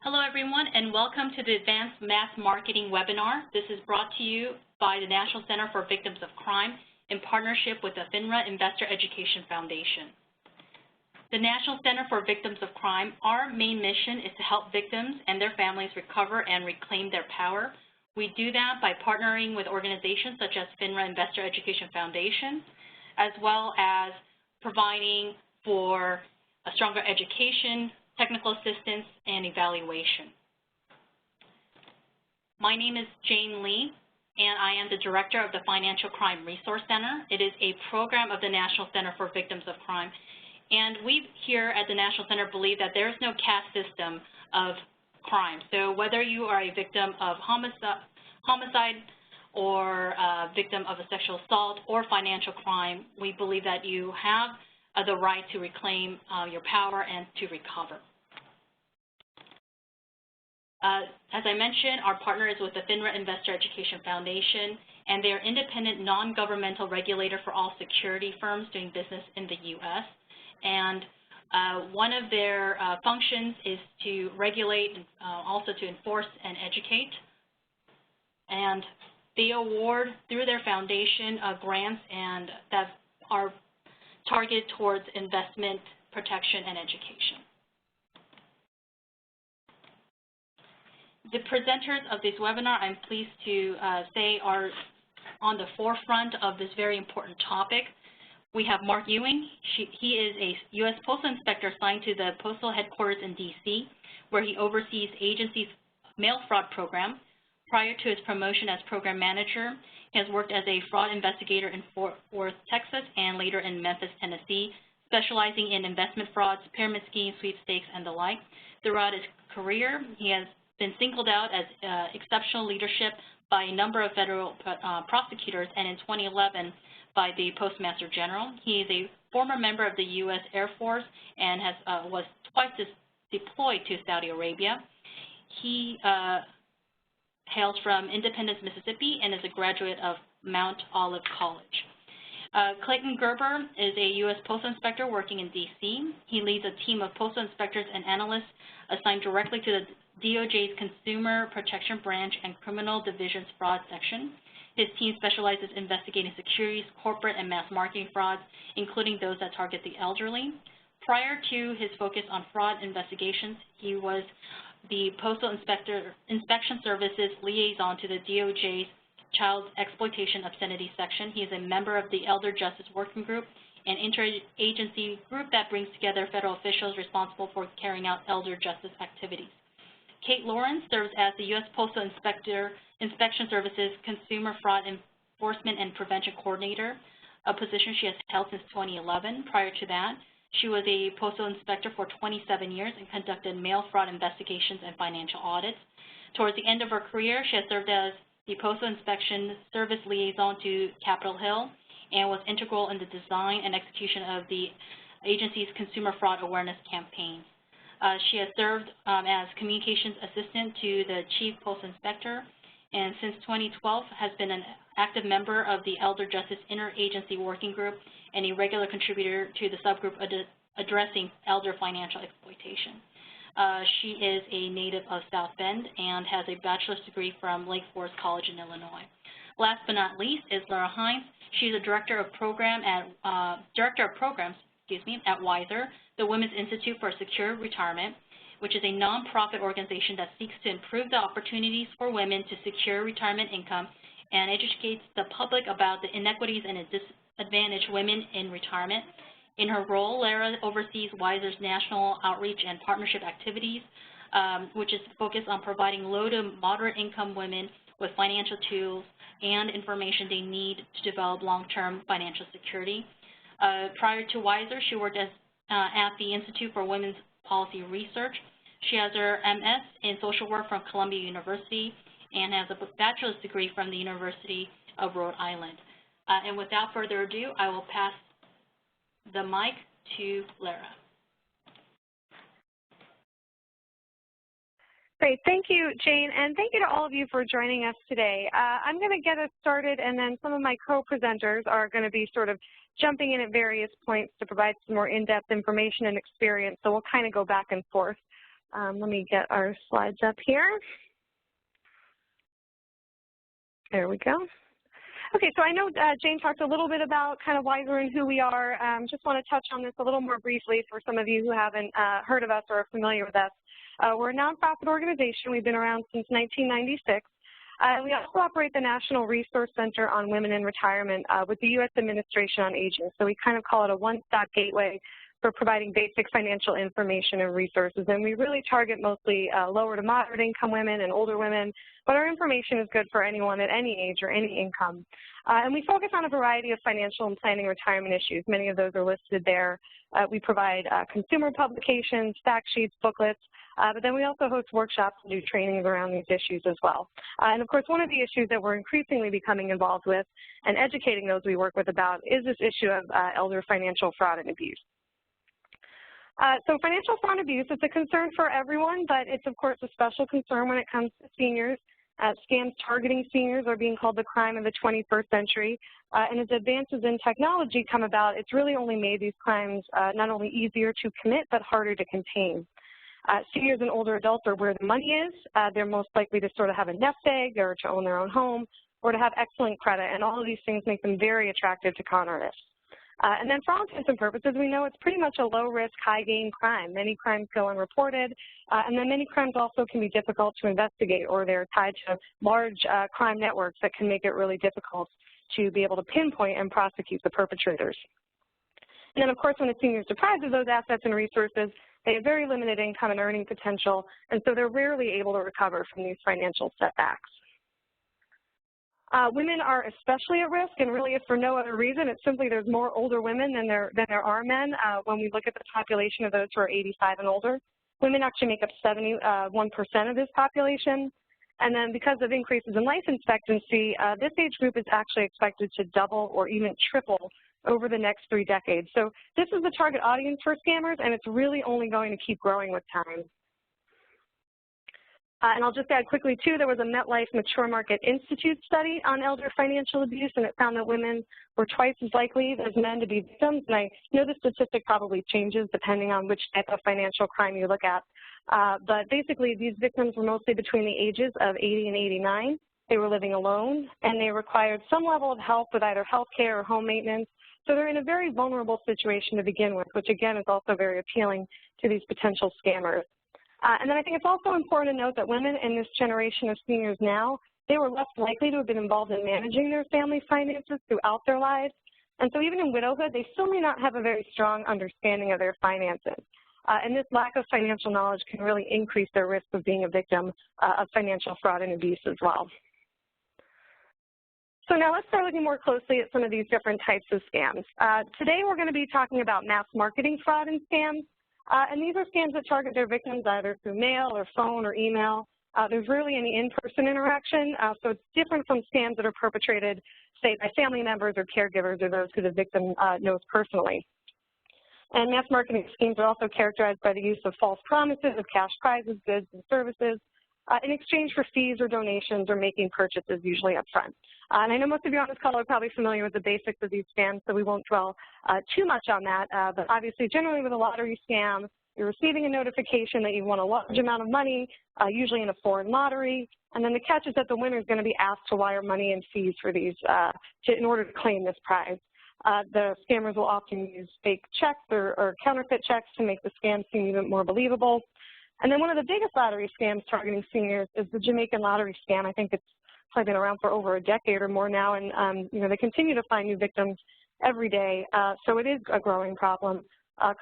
Hello everyone, and welcome to the Advanced Mass Marketing webinar. This is brought to you by the National Center for Victims of Crime in partnership with the FINRA Investor Education Foundation. The National Center for Victims of Crime, our main mission is to help victims and their families recover and reclaim their power. We do that by partnering with organizations such as FINRA Investor Education Foundation, as well as providing for a stronger education, technical assistance, and evaluation. My name is Jane Lee, and I am the Director of the Financial Crime Resource Center. It is a program of the National Center for Victims of Crime. And we here at the National Center believe that there is no caste system of crime. So whether you are a victim of homicide or a victim of a sexual assault or financial crime, we believe that you have the right to reclaim your power and to recover. As I mentioned, our partner is with the FINRA Investor Education Foundation, and they are independent, non-governmental regulator for all security firms doing business in the U.S. And one of their functions is to regulate and also to enforce and educate. And they award, through their foundation, grants and that are targeted towards investment, protection, and education. The presenters of this webinar, I'm pleased to say, are on the forefront of this very important topic. We have Mark Ewing. He is a U.S. Postal Inspector assigned to the Postal Headquarters in D.C., where he oversees agency's mail fraud program. Prior to his promotion as program manager, he has worked as a fraud investigator in Fort Worth, Texas, and later in Memphis, Tennessee, specializing in investment frauds, pyramid schemes, sweepstakes, and the like. Throughout his career, he has been singled out as exceptional leadership by a number of federal prosecutors, and in 2011 by the Postmaster General. He is a former member of the U.S. Air Force and was twice deployed to Saudi Arabia. He hails from Independence, Mississippi, and is a graduate of Mount Olive College. Clayton Gerber is a U.S. Postal Inspector working in D.C. He leads a team of postal inspectors and analysts assigned directly to the DOJ's Consumer Protection Branch and Criminal Division's Fraud Section. His team specializes in investigating securities, corporate, and mass marketing frauds, including those that target the elderly. Prior to his focus on fraud investigations, he was the Postal Inspection Services liaison to the DOJ's Child Exploitation Obscenity Section. He is a member of the Elder Justice Working Group, an interagency group that brings together federal officials responsible for carrying out elder justice activities. Kate Lawrence serves as the U.S. Postal Inspection Services Consumer Fraud Enforcement and Prevention Coordinator, a position she has held since 2011. Prior to that, she was a postal inspector for 27 years and conducted mail fraud investigations and financial audits. Towards the end of her career, she has served as the Postal Inspection Service Liaison to Capitol Hill and was integral in the design and execution of the agency's consumer fraud awareness campaigns. She has served as communications assistant to the chief postal inspector, and since 2012 has been an active member of the Elder Justice Interagency Working Group and a regular contributor to the subgroup addressing elder financial exploitation. She is a native of South Bend and has a bachelor's degree from Lake Forest College in Illinois. Last but not least is Laura Hines. She's a director of programs at WISER, the Women's Institute for Secure Retirement, which is a nonprofit organization that seeks to improve the opportunities for women to secure retirement income and educates the public about the inequities and disadvantaged women in retirement. In her role, Lara oversees WISER's national outreach and partnership activities, which is focused on providing low to moderate income women with financial tools and information they need to develop long-term financial security. Prior to WISER, she worked at the Institute for Women's Policy Research. She has her MS in social work from Columbia University and has a bachelor's degree from the University of Rhode Island. And without further ado, I will pass the mic to Lara. Great. Thank you, Jane, and thank you to all of you for joining us today. I'm going to get us started, and then some of my co-presenters are going to be sort of jumping in at various points to provide some more in-depth information and experience, so we'll kind of go back and forth. Let me get our slides up here. There we go. Okay, so I know Jane talked a little bit about kind of why we're and who we are. Just want to touch on this a little more briefly for some of you who haven't heard of us or are familiar with us. We're a nonprofit organization. We've been around since 1996. We also operate the National Resource Center on Women in Retirement with the U.S. Administration on Aging. So we kind of call it a one-stop gateway for providing basic financial information and resources. And we really target mostly lower to moderate income women and older women, but our information is good for anyone at any age or any income. And we focus on a variety of financial and planning retirement issues. Many of those are listed there. We provide consumer publications, fact sheets, booklets, but then we also host workshops and do trainings around these issues as well. And of course, one of the issues that we're increasingly becoming involved with and educating those we work with about is this issue of elder financial fraud and abuse. So financial fraud and abuse, it's a concern for everyone, but it's of course a special concern when it comes to seniors. Scams targeting seniors are being called the crime of the 21st century. And as advances in technology come about, it's really only made these crimes not only easier to commit, but harder to contain. Seniors and older adults are where the money is. They're most likely to sort of have a nest egg or to own their own home or to have excellent credit, and all of these things make them very attractive to con artists. And then for all intents and purposes, we know it's pretty much a low-risk, high-gain crime. Many crimes go unreported, and then many crimes also can be difficult to investigate, or they're tied to large crime networks that can make it really difficult to be able to pinpoint and prosecute the perpetrators. And then, of course, when a senior is deprived of those assets and resources, they have very limited income and earning potential, and so they're rarely able to recover from these financial setbacks. Women are especially at risk, and really if for no other reason, it's simply there's more older women than there are men. When we look at the population of those who are 85 and older, women actually make up 71% of this population. And then because of increases in life expectancy, this age group is actually expected to double or even triple over the next 3 decades. So this is the target audience for scammers, and it's really only going to keep growing with time. And I'll just add quickly, too, there was a MetLife Mature Market Institute study on elder financial abuse, and it found that women were twice as likely as men to be victims. And I know the statistic probably changes depending on which type of financial crime you look at. But basically, these victims were mostly between the ages of 80 and 89. They were living alone, and they required some level of help with either health care or home maintenance. So they're in a very vulnerable situation to begin with, which, again, is also very appealing to these potential scammers. And then I think it's also important to note that women in this generation of seniors now, they were less likely to have been involved in managing their family finances throughout their lives. And so even in widowhood, they still may not have a very strong understanding of their finances. And this lack of financial knowledge can really increase their risk of being a victim of financial fraud and abuse as well. So now let's start looking more closely at some of these different types of scams. Today we're going to be talking about mass marketing fraud and scams. And these are scams that target their victims either through mail or phone or email. There's rarely any in-person interaction, so it's different from scams that are perpetrated, say, by family members or caregivers or those who the victim knows personally. And mass marketing schemes are also characterized by the use of false promises of cash prizes, goods, and services in exchange for fees or donations or making purchases, usually up front. And I know most of you on this call are probably familiar with the basics of these scams, so we won't dwell too much on that. But obviously, generally with a lottery scam, you're receiving a notification that you won a large amount of money, usually in a foreign lottery, and then the catch is that the winner is going to be asked to wire money and fees for these in order to claim this prize. The scammers will often use fake checks or counterfeit checks to make the scam seem even more believable. And then one of the biggest lottery scams targeting seniors is the Jamaican lottery scam. I think it's probably been around for over a decade or more now, and you know, they continue to find new victims every day. So it is a growing problem.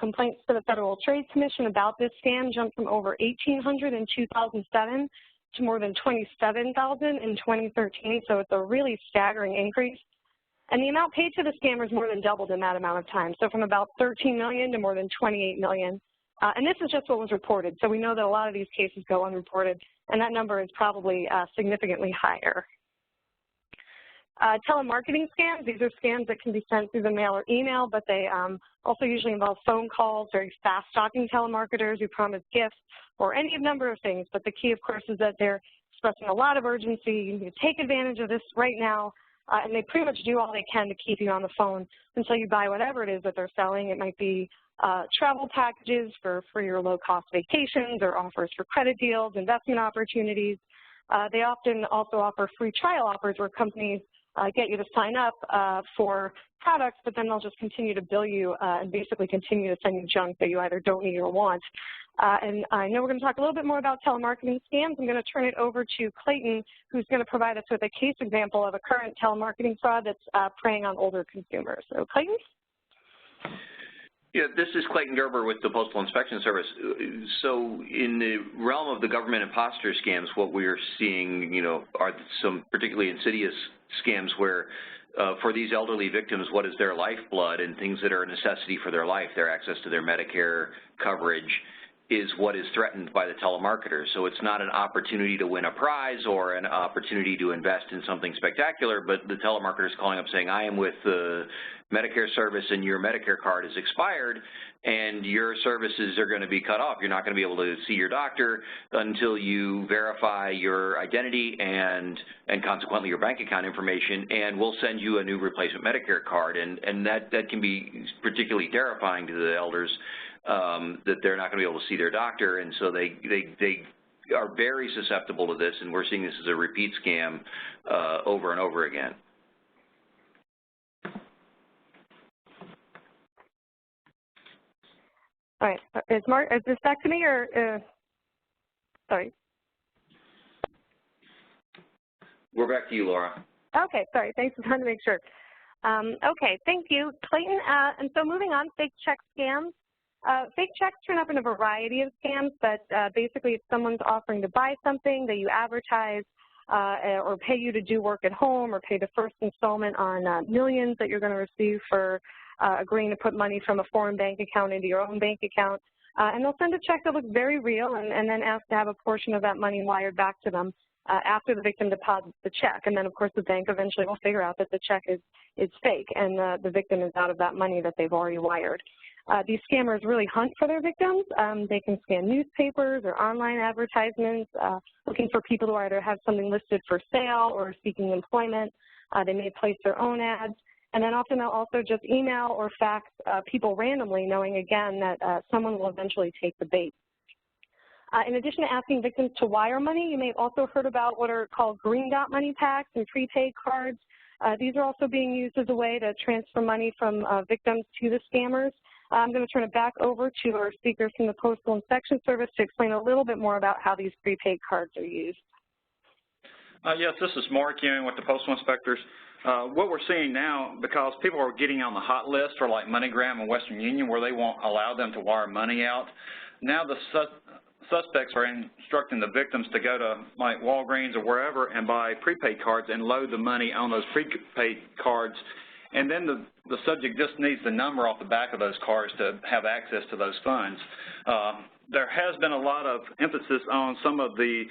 Complaints to the Federal Trade Commission about this scam jumped from over 1,800 in 2007 to more than 27,000 in 2013. So it's a really staggering increase. And the amount paid to the scammers more than doubled in that amount of time. So from about 13 million to more than 28 million. And this is just what was reported. So we know that a lot of these cases go unreported, and that number is probably significantly higher. Telemarketing scams, these are scams that can be sent through the mail or email, but they also usually involve phone calls, very fast-talking telemarketers who promise gifts or any number of things. But the key, of course, is that they're expressing a lot of urgency. You need to take advantage of this right now. and they pretty much do all they can to keep you on the phone until you buy whatever it is that they're selling. It might be travel packages for your low-cost vacations or offers for credit deals, investment opportunities. They often also offer free trial offers where companies get you to sign up for products, but then they'll just continue to bill you and basically continue to send you junk that you either don't need or want. And I know we're going to talk a little bit more about telemarketing scams. I'm going to turn it over to Clayton, who's going to provide us with a case example of a current telemarketing fraud that's preying on older consumers. So, Clayton? Yeah, this is Clayton Gerber with the Postal Inspection Service. So in the realm of the government imposter scams, what we're seeing, are some particularly insidious scams where for these elderly victims, what is their lifeblood and things that are a necessity for their life, their access to their Medicare coverage, is what is threatened by the telemarketer. So it's not an opportunity to win a prize or an opportunity to invest in something spectacular, but the telemarketer is calling up saying, I am with the Medicare service and your Medicare card is expired and your services are going to be cut off. You're not going to be able to see your doctor until you verify your identity and consequently your bank account information, and we'll send you a new replacement Medicare card. And that can be particularly terrifying to the elders, that they're not going to be able to see their doctor, and so they are very susceptible to this, and we're seeing this as a repeat scam over and over again. All right, is this back to me or, sorry? We're back to you, Laura. Okay, sorry, thanks for trying to make sure. Okay, thank you, Clayton. And so moving on, fake check scams. Fake checks turn up in a variety of scams, but basically if someone's offering to buy something that you advertise or pay you to do work at home or pay the first installment on millions that you're going to receive for agreeing to put money from a foreign bank account into your own bank account, and they'll send a check that looks very real and then ask to have a portion of that money wired back to them after the victim deposits the check. And then, of course, the bank eventually will figure out that the check is fake and the victim is out of that money that they've already wired. These scammers really hunt for their victims. They can scan newspapers or online advertisements, looking for people who either have something listed for sale or seeking employment. They may place their own ads. And then often they'll also just email or fax people randomly, knowing, again, that someone will eventually take the bait. In addition to asking victims to wire money, you may have also heard about what are called green dot money packs and prepaid cards. These are also being used as a way to transfer money from victims to the scammers. I'm going to turn it back over to our speakers from the Postal Inspection Service to explain a little bit more about how these prepaid cards are used. Yes, this is Mark Ewing with the Postal Inspectors. What we're seeing now, because people are getting on the hot list for like MoneyGram and Western Union where they won't allow them to wire money out, now the suspects are instructing the victims to go to like Walgreens or wherever and buy prepaid cards and load the money on those prepaid cards, and then the subject just needs the number off the back of those cards to have access to those funds. There has been a lot of emphasis on some of the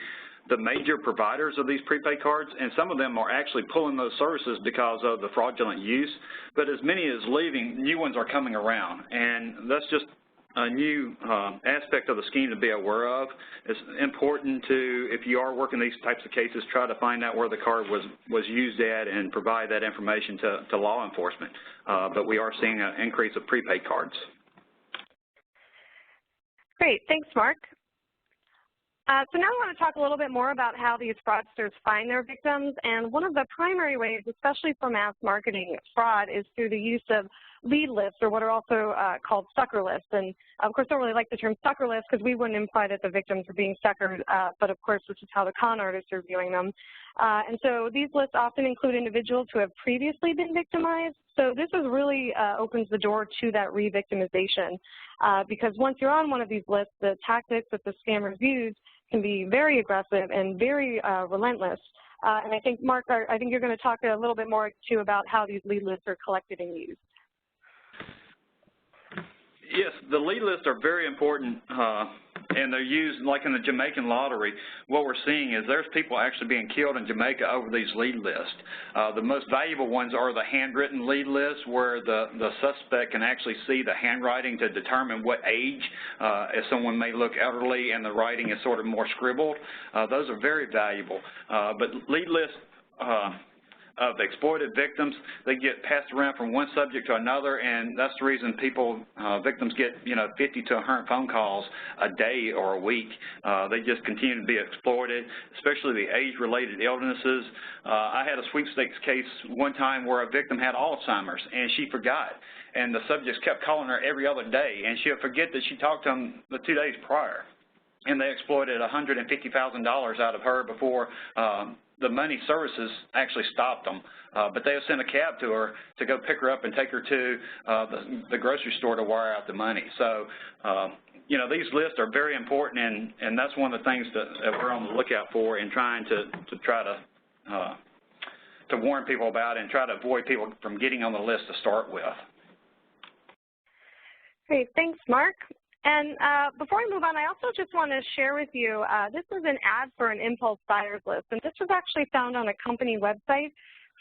major providers of these prepaid cards, and some of them are actually pulling those services because of the fraudulent use, but as many as leaving, new ones are coming around, and that's just a new aspect of the scheme to be aware of. It's important to, if you are working these types of cases, try to find out where the card was used at and provide that information to law enforcement. But we are seeing an increase of prepaid cards. Great, thanks, Mark. So now I want to talk a little bit more about how these fraudsters find their victims, and one of the primary ways, especially for mass marketing fraud, is through the use of lead lists, or what are also called sucker lists. And of course, I don't really like the term sucker list because we wouldn't imply that the victims are being suckered, but of course, this is how the con artists are viewing them. And so these lists often include individuals who have previously been victimized. So this is really opens the door to that re-victimization, because once you're on one of these lists, the tactics that the scammers use can be very aggressive and very relentless. And I think, Mark, I think you're going to talk a little bit more, too, about how these lead lists are collected and used. Yes, the lead lists are very important, and they're used like in the Jamaican lottery. What we're seeing is there's people actually being killed in Jamaica over these lead lists. The most valuable ones are the handwritten lead lists, where the suspect can actually see the handwriting to determine what age, if someone may look elderly and the writing is sort of more scribbled. Those are very valuable. But lead lists of exploited victims. They get passed around from one subject to another, and that's the reason victims get, 50 to 100 phone calls a day or a week. They just continue to be exploited, especially the age-related illnesses. I had a sweepstakes case one time where a victim had Alzheimer's, and she forgot. And the subjects kept calling her every other day, and she would forget that she talked to them the 2 days prior. And they exploited $150,000 out of her before the money services actually stopped them. But they would send a cab to her to go pick her up and take her to the grocery store to wire out the money. So, these lists are very important, and that's one of the things that we're on the lookout for in trying to try to warn people about and try to avoid people from getting on the list to start with. Great, thanks, Mark. And before I move on, I also just want to share with you, this is an ad for an impulse buyers list, and this was actually found on a company website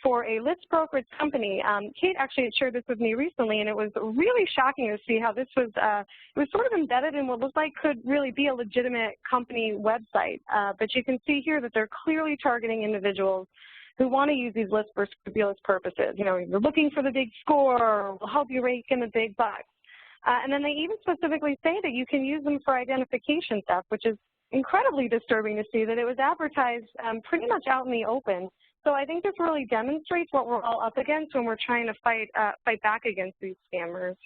for a list brokerage company. Kate actually shared this with me recently, and it was really shocking to see how this was, it was sort of embedded in what looked like could really be a legitimate company website. But you can see here that they're clearly targeting individuals who want to use these lists for scrupulous purposes. You're looking for the big score, or will help you rake in the big bucks. And then they even specifically say that you can use them for identification theft, which is incredibly disturbing to see that it was advertised pretty much out in the open. So I think this really demonstrates what we're all up against when we're trying to fight back against these scammers.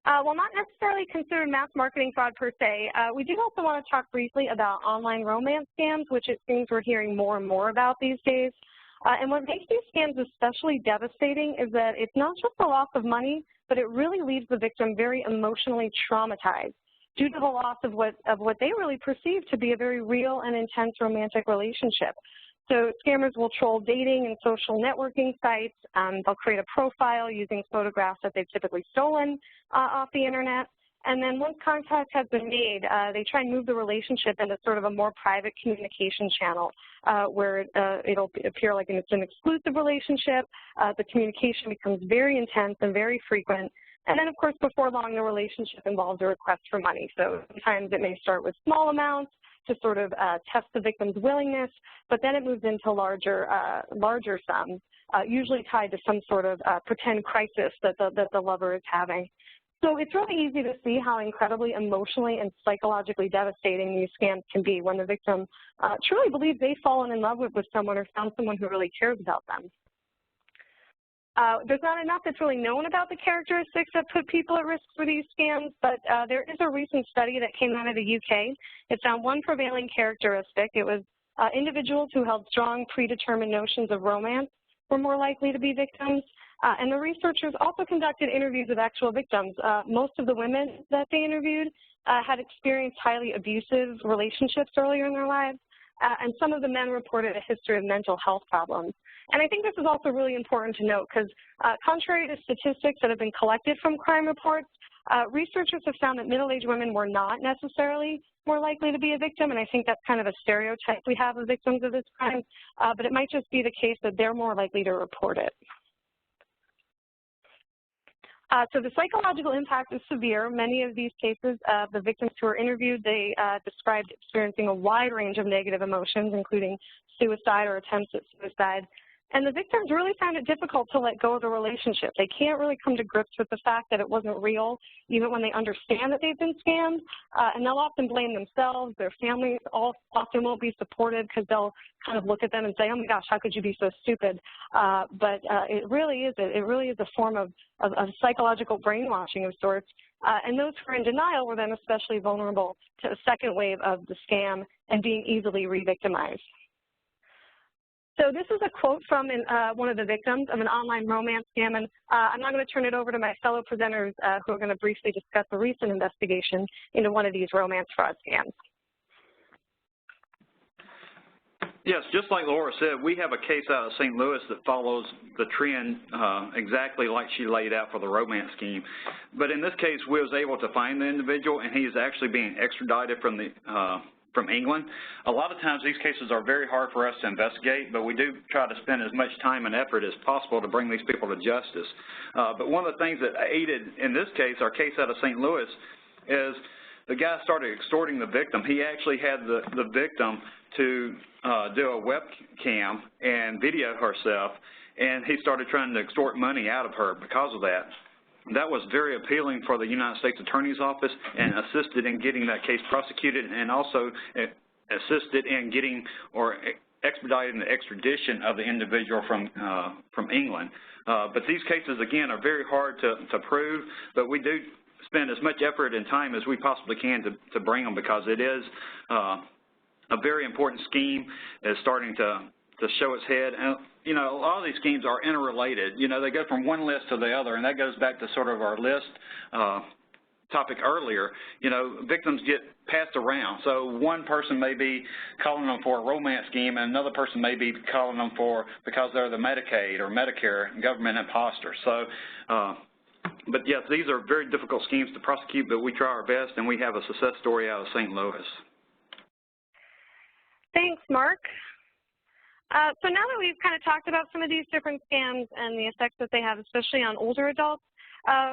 While not necessarily considered mass marketing fraud per se, we do also want to talk briefly about online romance scams, which it seems we're hearing more and more about these days. And what makes these scams especially devastating is that it's not just the loss of money, but it really leaves the victim very emotionally traumatized due to the loss of what they really perceive to be a very real and intense romantic relationship. So scammers will troll dating and social networking sites. They'll create a profile using photographs that they've typically stolen off the internet. And then once contact has been made, they try and move the relationship into sort of a more private communication channel where it'll appear like it's an exclusive relationship. The communication becomes very intense and very frequent. And then, of course, before long, the relationship involves a request for money. So sometimes it may start with small amounts to sort of test the victim's willingness, but then it moves into larger sums, usually tied to some sort of pretend crisis that the lover is having. So it's really easy to see how incredibly emotionally and psychologically devastating these scams can be when the victim truly believes they've fallen in love with someone or found someone who really cares about them. There's not enough that's really known about the characteristics that put people at risk for these scams, but there is a recent study that came out of the UK. It found one prevailing characteristic. It was individuals who held strong predetermined notions of romance were more likely to be victims. And the researchers also conducted interviews with actual victims. Most of the women that they interviewed had experienced highly abusive relationships earlier in their lives, and some of the men reported a history of mental health problems. And I think this is also really important to note because contrary to statistics that have been collected from crime reports, researchers have found that middle-aged women were not necessarily more likely to be a victim, and I think that's kind of a stereotype we have of victims of this crime, but it might just be the case that they're more likely to report it. So the psychological impact is severe. Many of these cases, the victims who were interviewed, they described experiencing a wide range of negative emotions, including suicide or attempts at suicide. And the victims really found it difficult to let go of the relationship. They can't really come to grips with the fact that it wasn't real, even when they understand that they've been scammed. And they'll often blame themselves. Their families often won't be supportive because they'll kind of look at them and say, oh my gosh, how could you be so stupid? But it really is a form of psychological brainwashing of sorts. And those who are in denial were then especially vulnerable to a second wave of the scam and being easily re-victimized. So this is a quote from one of the victims of an online romance scam, and I'm now going to turn it over to my fellow presenters who are going to briefly discuss a recent investigation into one of these romance fraud scams. Yes, just like Laura said, we have a case out of St. Louis that follows the trend exactly like she laid out for the romance scheme. But in this case, we was able to find the individual, and he is actually being extradited from England. A lot of times these cases are very hard for us to investigate, but we do try to spend as much time and effort as possible to bring these people to justice. But one of the things that aided in this case, our case out of St. Louis, is the guy started extorting the victim. He actually had the victim to do a webcam and video herself, and he started trying to extort money out of her because of that. That was very appealing for the United States Attorney's Office and assisted in getting that case prosecuted, and also assisted in getting or expediting the extradition of the individual from England. But these cases, again, are very hard to prove, but we do spend as much effort and time as we possibly can to bring them, because it is a very important scheme. Is starting to show its head. And, you know, a lot of these schemes are interrelated. You know, they go from one list to the other, and that goes back to sort of our list topic earlier. You know, victims get passed around. So one person may be calling them for a romance scheme, and another person may be calling them because they're the Medicaid or Medicare government imposter. So, but yes, these are very difficult schemes to prosecute, but we try our best, and we have a success story out of St. Louis. Thanks, Mark. So now that we've kind of talked about some of these different scams and the effects that they have, especially on older adults,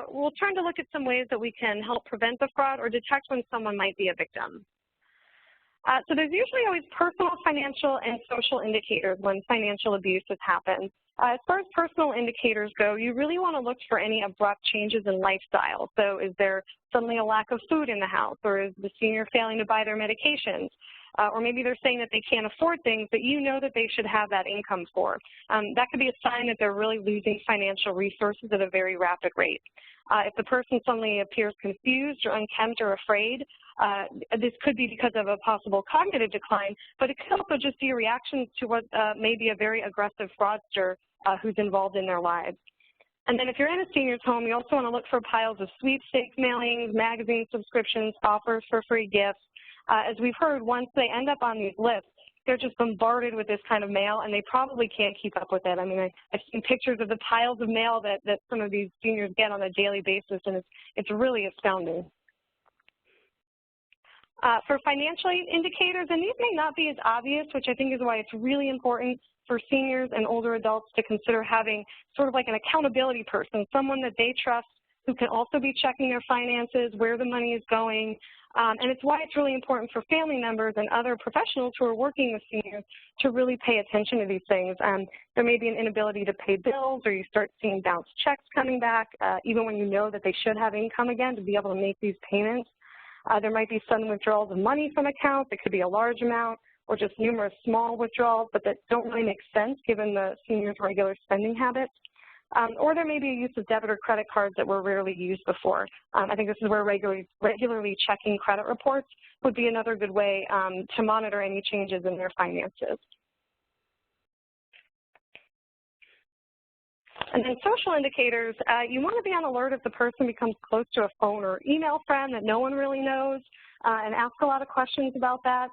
we'll turn to look at some ways that we can help prevent the fraud or detect when someone might be a victim. So there's usually always personal, financial, and social indicators when financial abuse has happened. As far as personal indicators go, you really want to look for any abrupt changes in lifestyle. So is there suddenly a lack of food in the house, or is the senior failing to buy their medications? Or maybe they're saying that they can't afford things that you know that they should have that income for. That could be a sign that they're really losing financial resources at a very rapid rate. If the person suddenly appears confused or unkempt or afraid, this could be because of a possible cognitive decline, but it could also just be a reaction to what may be a very aggressive fraudster who's involved in their lives. And then if you're in a senior's home, you also want to look for piles of sweepstakes mailings, magazine subscriptions, offers for free gifts. As we've heard, once they end up on these lists, they're just bombarded with this kind of mail, and they probably can't keep up with it. I mean, I've seen pictures of the piles of mail that some of these seniors get on a daily basis, and it's really astounding. For financial indicators, and these may not be as obvious, which I think is why it's really important for seniors and older adults to consider having sort of like an accountability person, someone that they trust who can also be checking their finances, where the money is going. And it's why it's really important for family members and other professionals who are working with seniors to really pay attention to these things. There may be an inability to pay bills, or you start seeing bounced checks coming back, even when you know that they should have income again to be able to make these payments. There might be sudden withdrawals of money from accounts. It could be a large amount, or just numerous small withdrawals, but that don't really make sense given the senior's regular spending habits. Or there may be a use of debit or credit cards that were rarely used before. I think this is where regularly checking credit reports would be another good way to monitor any changes in their finances. And then social indicators, you want to be on alert if the person becomes close to a phone or email friend that no one really knows, and ask a lot of questions about that.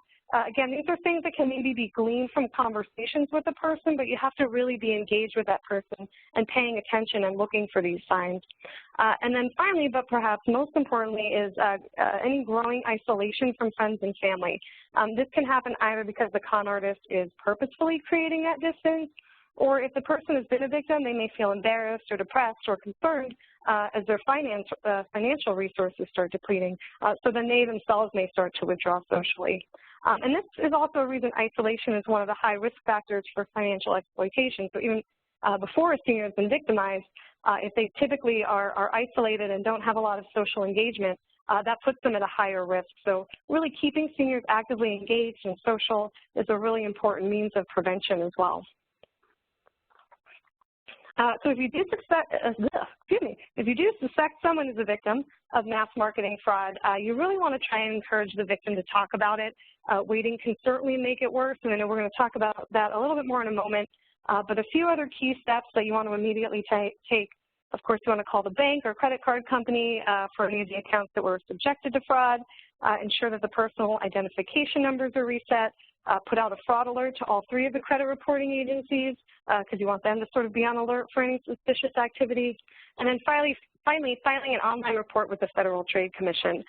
Again, these are things that can maybe be gleaned from conversations with the person, but you have to really be engaged with that person and paying attention and looking for these signs. And then finally, but perhaps most importantly, is any growing isolation from friends and family. This can happen either because the con artist is purposefully creating that distance, or if the person has been a victim, they may feel embarrassed or depressed or concerned as their financial resources start depleting. So then they themselves may start to withdraw socially. And this is also a reason isolation is one of the high risk factors for financial exploitation. So even before a senior has been victimized, if they typically are isolated and don't have a lot of social engagement, that puts them at a higher risk. So really keeping seniors actively engaged and social is a really important means of prevention as well. So if you do suspect someone is a victim of mass marketing fraud, you really want to try and encourage the victim to talk about it. Waiting can certainly make it worse, and I know we're going to talk about that a little bit more in a moment. But a few other key steps that you want to immediately take. Of course, you want to call the bank or credit card company for any of the accounts that were subjected to fraud. Ensure that the personal identification numbers are reset. Put out a fraud alert to all 3 of the credit reporting agencies because you want them to sort of be on alert for any suspicious activity. And then finally, filing an online report with the Federal Trade Commission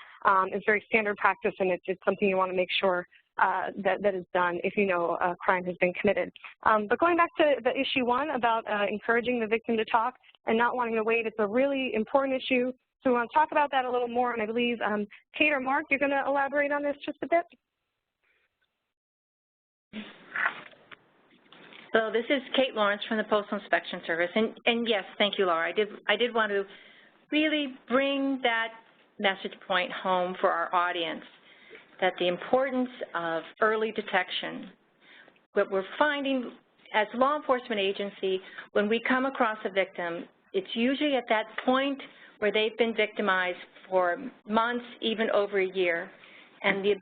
is very standard practice, and it's something you want to make sure that is done if you know a crime has been committed. But going back to the issue 1 about encouraging the victim to talk and not wanting to wait, it's a really important issue. So we want to talk about that a little more, and I believe Kate or Mark, you're going to elaborate on this just a bit? So this is Kate Lawrence from the Postal Inspection Service, and yes, thank you, Laura. I did want to really bring that message point home for our audience, that the importance of early detection. What we're finding as a law enforcement agency, when we come across a victim, it's usually at that point where they've been victimized for months, even over a year, and the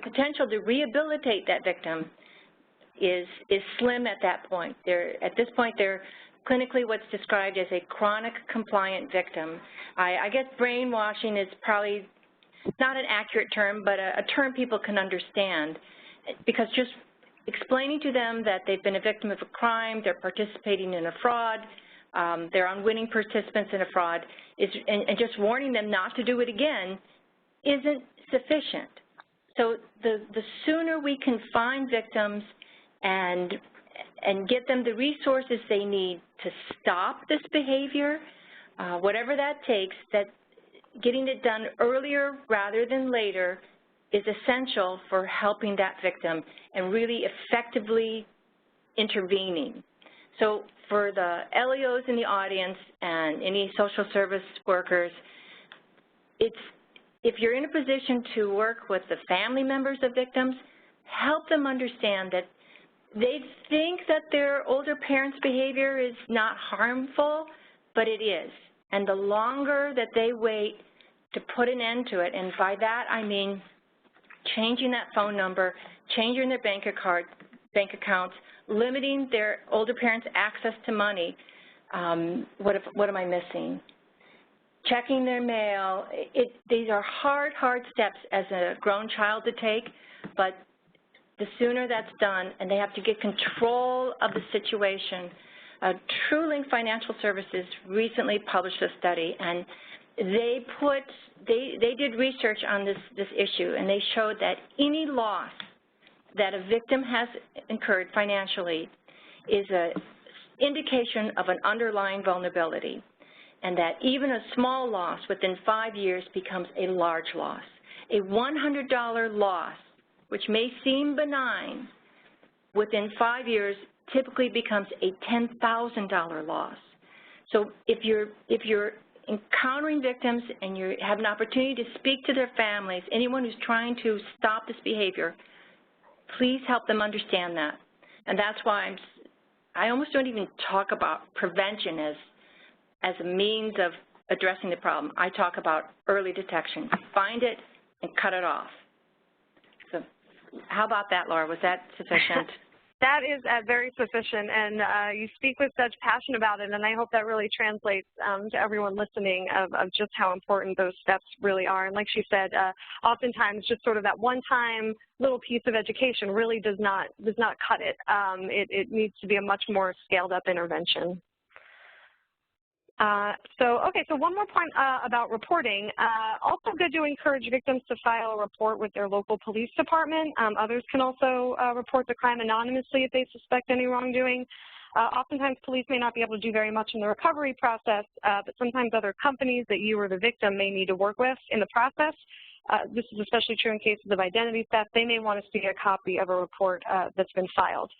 potential to rehabilitate that victim is slim at that point. At this point, they're clinically what's described as a chronic compliant victim. I guess brainwashing is probably not an accurate term, but a term people can understand, because just explaining to them that they've been a victim of a crime, they're participating in a fraud, they're unwitting participants in a fraud, and just warning them not to do it again isn't sufficient. So the sooner we can find victims and get them the resources they need to stop this behavior, whatever that takes, that getting it done earlier rather than later is essential for helping that victim and really effectively intervening. So for the LEOs in the audience and any social service workers, if you're in a position to work with the family members of victims, help them understand that they think that their older parents' behavior is not harmful, but it is. And the longer that they wait to put an end to it, and by that I mean changing that phone number, changing their bank accounts, limiting their older parents' access to money. What am I missing? Checking their mail. These are hard steps as a grown child to take, but the sooner that's done, and they have to get control of the situation. TrueLink Financial Services recently published a study, and they did research on this issue, and they showed that any loss that a victim has incurred financially is an indication of an underlying vulnerability, and that even a small loss within 5 years becomes a large loss. A $100 loss, which may seem benign, within 5 years typically becomes a $10,000 loss. So if you're encountering victims and you have an opportunity to speak to their families, anyone who's trying to stop this behavior, please help them understand that. And that's why I almost don't even talk about prevention as a means of addressing the problem. I talk about early detection. Find it and cut it off. So how about that, Laura? Was that sufficient? That is very sufficient, and you speak with such passion about it, and I hope that really translates to everyone listening of just how important those steps really are. And like she said, oftentimes just sort of that one-time little piece of education really does not cut it. It needs to be a much more scaled-up intervention. So one more point about reporting. Also good to encourage victims to file a report with their local police department. Others can also report the crime anonymously if they suspect any wrongdoing. Oftentimes police may not be able to do very much in the recovery process, but sometimes other companies that you or the victim may need to work with in the process. This is especially true in cases of identity theft. They may want to see a copy of a report that's been filed.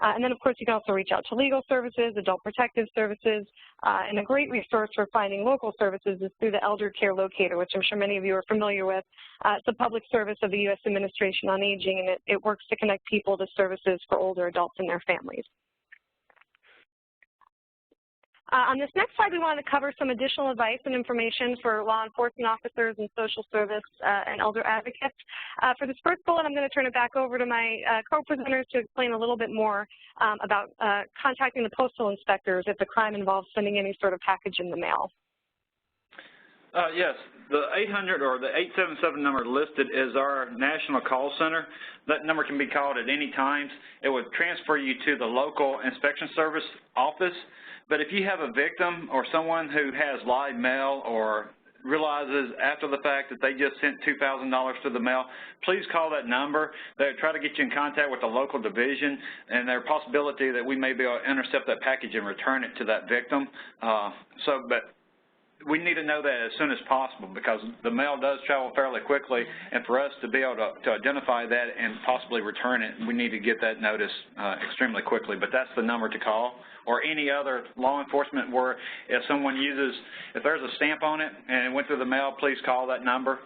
And then, of course, you can also reach out to legal services, adult protective services, and a great resource for finding local services is through the Elder Care Locator, which I'm sure many of you are familiar with. It's a public service of the U.S. Administration on Aging, and it works to connect people to services for older adults and their families. On this next slide, we wanted to cover some additional advice and information for law enforcement officers and social service and elder advocates. For this first bullet, I'm going to turn it back over to my co-presenters to explain a little bit more about contacting the postal inspectors if the crime involves sending any sort of package in the mail. Yes, the 800 or the 877 number listed is our national call center. That number can be called at any time. It would transfer you to the local inspection service office. But if you have a victim or someone who has live mail or realizes after the fact that they just sent $2,000 to the mail, please call that number. They'll try to get you in contact with the local division, and there's a possibility that we may be able to intercept that package and return it to that victim. But we need to know that as soon as possible because the mail does travel fairly quickly, and for us to be able to identify that and possibly return it, we need to get that notice extremely quickly. But that's the number to call, or any other law enforcement where if someone if there's a stamp on it and it went through the mail, please call that number.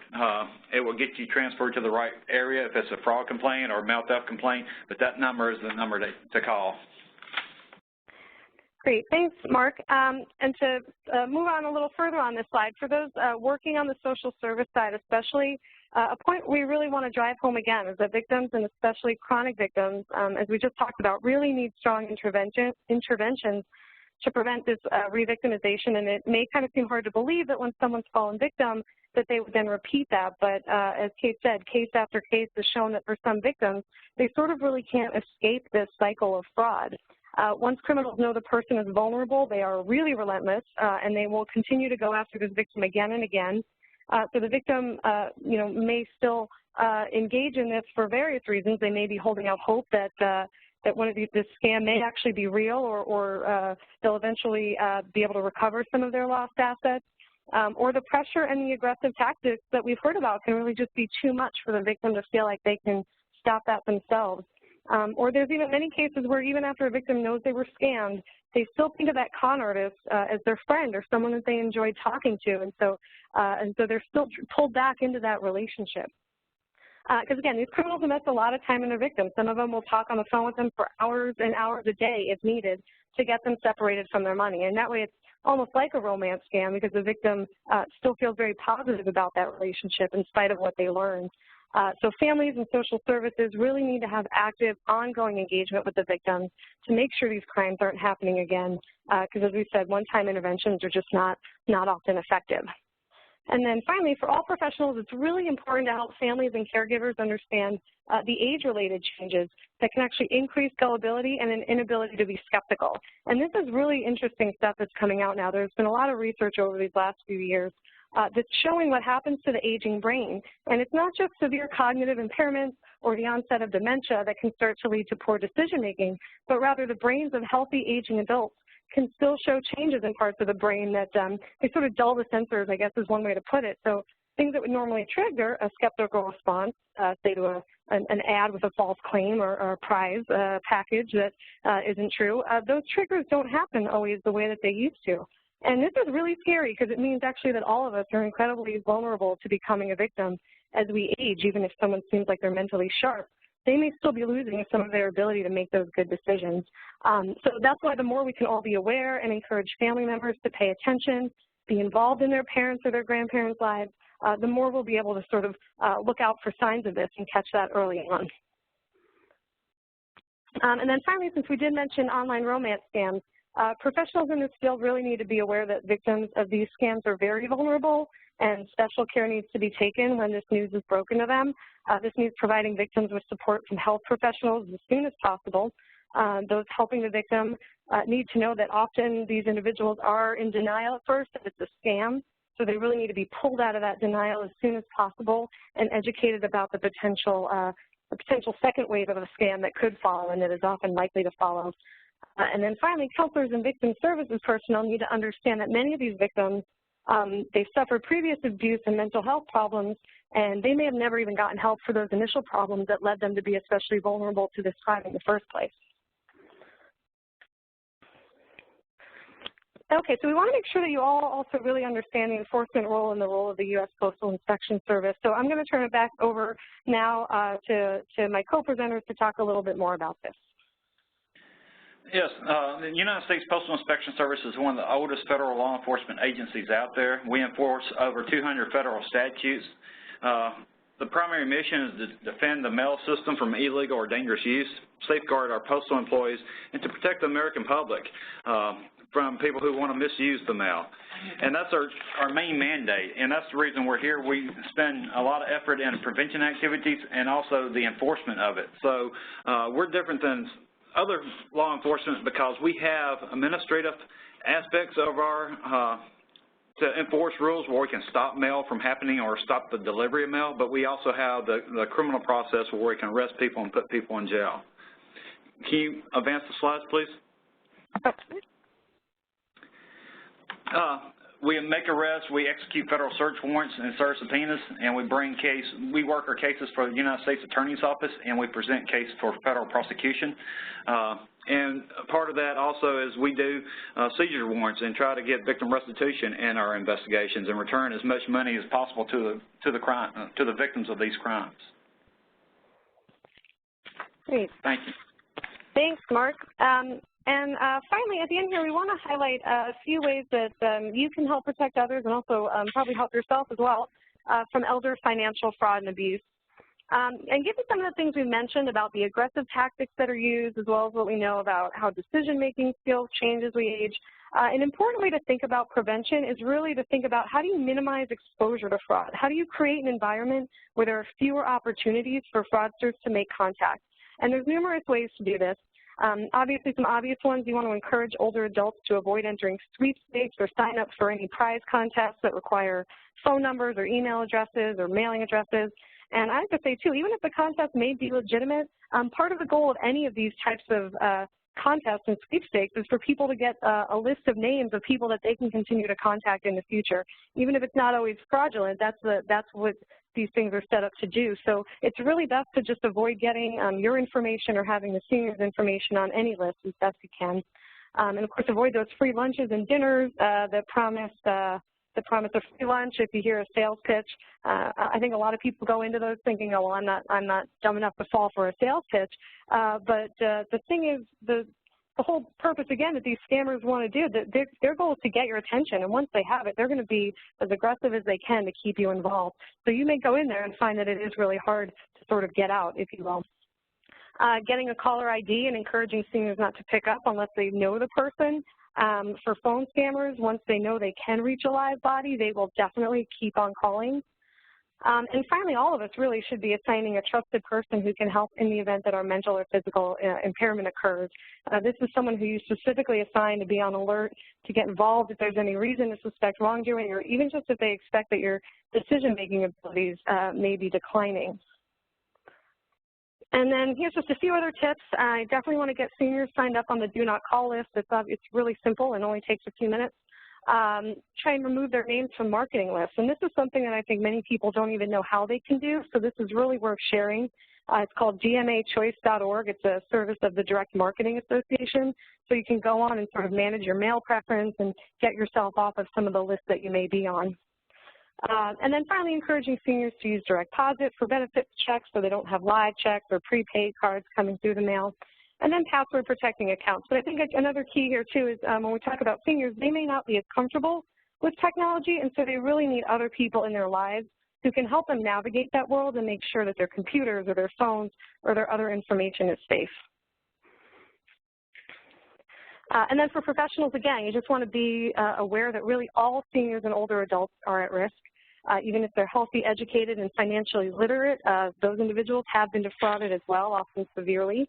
It will get you transferred to the right area if it's a fraud complaint or a mail theft complaint, but that number is the number to call. Great, thanks, Mark. And to move on a little further on this slide, for those working on the social service side especially, a point we really want to drive home again is that victims, and especially chronic victims, as we just talked about, really need strong interventions to prevent this re-victimization. And it may kind of seem hard to believe that when someone's fallen victim that they would then repeat that, but as Kate said, case after case has shown that for some victims, they sort of really can't escape this cycle of fraud. Once criminals know the person is vulnerable, they are really relentless, and they will continue to go after this victim again and again. So the victim, may still engage in this for various reasons. They may be holding out hope that one of this scam may actually be real, or they'll eventually be able to recover some of their lost assets. Or the pressure and the aggressive tactics that we've heard about can really just be too much for the victim to feel like they can stop that themselves. Or there's even many cases where even after a victim knows they were scammed, they still think of that con artist as their friend or someone that they enjoyed talking to, and so they're still pulled back into that relationship. Because again, these criminals invest a lot of time in their victims. Some of them will talk on the phone with them for hours and hours a day if needed to get them separated from their money, and that way it's almost like a romance scam because the victim still feels very positive about that relationship in spite of what they learned. So families and social services really need to have active, ongoing engagement with the victims to make sure these crimes aren't happening again, because as we said, one-time interventions are just not often effective. And then finally, for all professionals, it's really important to help families and caregivers understand the age-related changes that can actually increase gullibility and an inability to be skeptical. And this is really interesting stuff that's coming out now. There's been a lot of research over these last few years that's showing what happens to the aging brain. And it's not just severe cognitive impairments or the onset of dementia that can start to lead to poor decision-making, but rather the brains of healthy aging adults can still show changes in parts of the brain that they sort of dull the sensors, I guess is one way to put it. So things that would normally trigger a skeptical response, say to an ad with a false claim or a prize package that isn't true, those triggers don't happen always the way that they used to. And this is really scary because it means actually that all of us are incredibly vulnerable to becoming a victim as we age. Even if someone seems like they're mentally sharp, they may still be losing some of their ability to make those good decisions. So that's why the more we can all be aware and encourage family members to pay attention, be involved in their parents' or their grandparents' lives, the more we'll be able to sort of look out for signs of this and catch that early on. And then finally, since we did mention online romance scams, professionals in this field really need to be aware that victims of these scams are very vulnerable and special care needs to be taken when this news is broken to them. This means providing victims with support from health professionals as soon as possible. Those helping the victim need to know that often these individuals are in denial at first that it's a scam, so they really need to be pulled out of that denial as soon as possible and educated about the potential second wave of a scam that could follow and that is often likely to follow. And then finally, counselors and victim services personnel need to understand that many of these victims, they suffered previous abuse and mental health problems, and they may have never even gotten help for those initial problems that led them to be especially vulnerable to this crime in the first place. Okay, so we want to make sure that you all also really understand the enforcement role and the role of the U.S. Postal Inspection Service. So I'm going to turn it back over now to my co-presenters to talk a little bit more about this. Yes, the United States Postal Inspection Service is one of the oldest federal law enforcement agencies out there. We enforce over 200 federal statutes. The primary mission is to defend the mail system from illegal or dangerous use, safeguard our postal employees, and to protect the American public from people who want to misuse the mail. And that's our main mandate, and that's the reason we're here. We spend a lot of effort in prevention activities and also the enforcement of it. So we're different than other law enforcement because we have administrative aspects of our to enforce rules where we can stop mail from happening or stop the delivery of mail, but we also have the criminal process where we can arrest people and put people in jail. Can you advance the slides, please? We make arrests, we execute federal search warrants and serve subpoenas, and we work our cases for the United States Attorney's Office, and we present cases for federal prosecution. And part of that also is we do seizure warrants and try to get victim restitution in our investigations and return as much money as possible to the victims of these crimes. Great. Thank you. Thanks, Mark. And finally, at the end here, we want to highlight a few ways that you can help protect others and also probably help yourself as well from elder financial fraud and abuse. And given some of the things we mentioned about the aggressive tactics that are used, as well as what we know about how decision-making skills change as we age, an important way to think about prevention is really to think about how do you minimize exposure to fraud? How do you create an environment where there are fewer opportunities for fraudsters to make contact? And there's numerous ways to do this. Obviously, some obvious ones, you want to encourage older adults to avoid entering sweepstakes or sign up for any prize contests that require phone numbers or email addresses or mailing addresses. And I have to say, too, even if the contest may be legitimate, part of the goal of any of these types of contests and sweepstakes is for people to get a list of names of people that they can continue to contact in the future. Even if it's not always fraudulent, that's what these things are set up to do. So it's really best to just avoid getting your information or having the seniors' information on any list as best you can. And of course, avoid those free lunches and dinners that promise a free lunch if you hear a sales pitch. I think a lot of people go into those thinking, oh, well, I'm not dumb enough to fall for a sales pitch. But the thing is, the whole purpose, again, that these scammers want to do, their goal is to get your attention. And once they have it, they're going to be as aggressive as they can to keep you involved. So you may go in there and find that it is really hard to sort of get out, if you will. Getting a caller ID and encouraging seniors not to pick up unless they know the person. For phone scammers, once they know they can reach a live body, they will definitely keep on calling. And finally, all of us really should be assigning a trusted person who can help in the event that our mental or physical impairment occurs. This is someone who you specifically assign to be on alert, to get involved if there's any reason to suspect wrongdoing, or even just if they expect that your decision-making abilities may be declining. And then here's just a few other tips. I definitely want to get seniors signed up on the Do Not Call list. It's really simple and only takes a few minutes. Try and remove their names from marketing lists. And this is something that I think many people don't even know how they can do, so this is really worth sharing. It's called dmachoice.org. It's a service of the Direct Marketing Association. So you can go on and sort of manage your mail preference and get yourself off of some of the lists that you may be on. And then finally, encouraging seniors to use direct deposit for benefits checks so they don't have live checks or prepaid cards coming through the mail. And then password protecting accounts. But I think another key here, too, is when we talk about seniors, they may not be as comfortable with technology, and so they really need other people in their lives who can help them navigate that world and make sure that their computers or their phones or their other information is safe. And then for professionals, again, you just want to be aware that really all seniors and older adults are at risk. Even if they're healthy, educated, and financially literate, those individuals have been defrauded as well, often severely.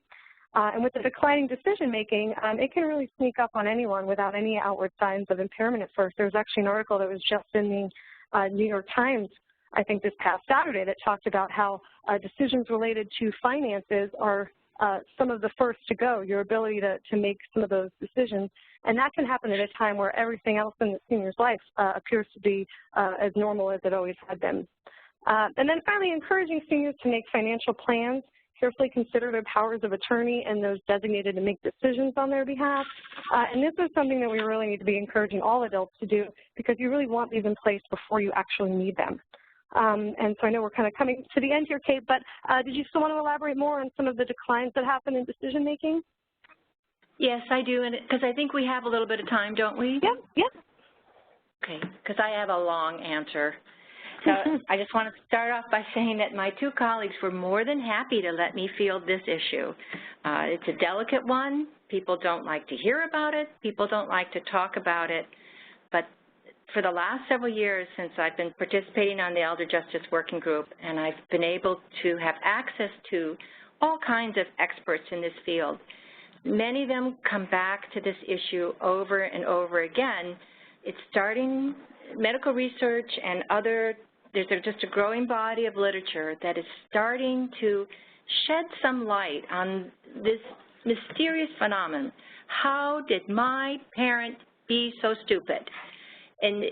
And with the declining decision-making, it can really sneak up on anyone without any outward signs of impairment at first. There was actually an article that was just in the New York Times, I think this past Saturday, that talked about how decisions related to finances are some of the first to go, your ability to make some of those decisions. And that can happen at a time where everything else in the senior's life appears to be as normal as it always had been. And then finally, encouraging seniors to make financial plans, carefully consider their powers of attorney and those designated to make decisions on their behalf. And this is something that we really need to be encouraging all adults to do, because you really want these in place before you actually need them. And so I know we're kind of coming to the end here, Kate, but did you still want to elaborate more on some of the declines that happen in decision making? Yes, I do, because I think we have a little bit of time, don't we? Yep, yep. Okay, because I have a long answer. So I just want to start off by saying that my two colleagues were more than happy to let me field this issue. It's a delicate one. People don't like to hear about it. People don't like to talk about it. But for the last several years, since I've been participating on the Elder Justice Working Group, and I've been able to have access to all kinds of experts in this field, many of them come back to this issue over and over again. It's starting medical research and there's just a growing body of literature that is starting to shed some light on this mysterious phenomenon. How did my parent be so stupid? And